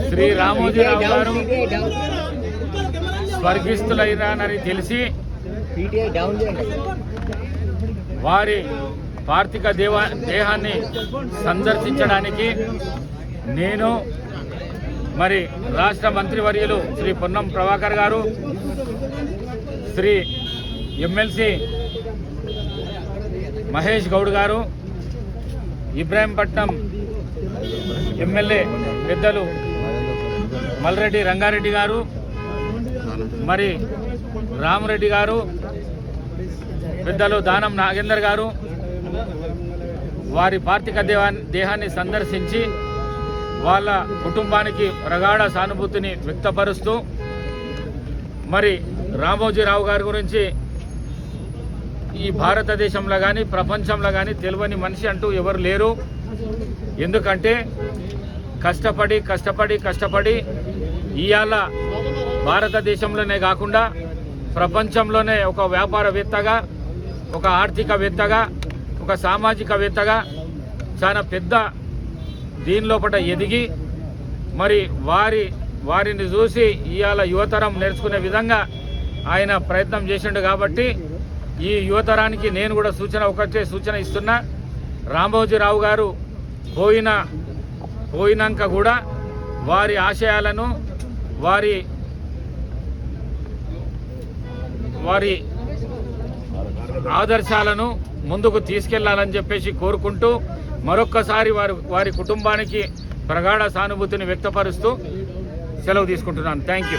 శ్రీ రామోజీరావు గారు స్వర్గస్థులైనారని తెలిసి వారి పార్థిక దేహాన్ని సందర్శించడానికి నేను మరి రాష్ట్ర మంత్రివర్యులు శ్రీ పొన్నం ప్రభాకర్ గారు, శ్రీ ఎమ్మెల్సీ మహేష్ గౌడ్ గారు, ఇబ్రాహీంపట్నం ఎమ్మెల్యే పెద్దలు మల్రెడ్డి రంగారెడ్డి గారు, మరి రామరెడ్డి గారు, పెద్దలు దానం నాగేందర్ గారు వారి పార్థిక దేహాన్ని సందర్శించి వాళ్ళ కుటుంబానికి ప్రగాఢ సానుభూతిని వ్యక్తపరుస్తూ మరి రామోజీరావు గారి గురించి ఈ భారతదేశంలో కానీ ప్రపంచంలో కానీ తెలియని మనిషి అంటూ ఎవరు లేరు. ఎందుకంటే కష్టపడి కష్టపడి కష్టపడి ఇవాళ భారతదేశంలోనే కాకుండా ప్రపంచంలోనే ఒక వ్యాపారవేత్తగా, ఒక ఆర్థికవేత్తగా, ఒక సామాజికవేత్తగా చాలా పెద్ద దీని లోపల ఎదిగి మరి వారిని చూసి ఇవాళ యువతరం నేర్చుకునే విధంగా ఆయన ప్రయత్నం చేసిండు. కాబట్టి ఈ యువతరానికి నేను కూడా ఒకటే సూచన ఇస్తున్నా. రామోజీరావు గారు పోయినాక కూడా వారి ఆశయాలను వారి ఆదర్శాలను ముందుకు తీసుకెళ్లాలని చెప్పేసి కోరుకుంటూ మరొక్కసారి వారి కుటుంబానికి ప్రగాఢ సానుభూతిని వ్యక్తపరుస్తూ సెలవు తీసుకుంటున్నాను. Thank you.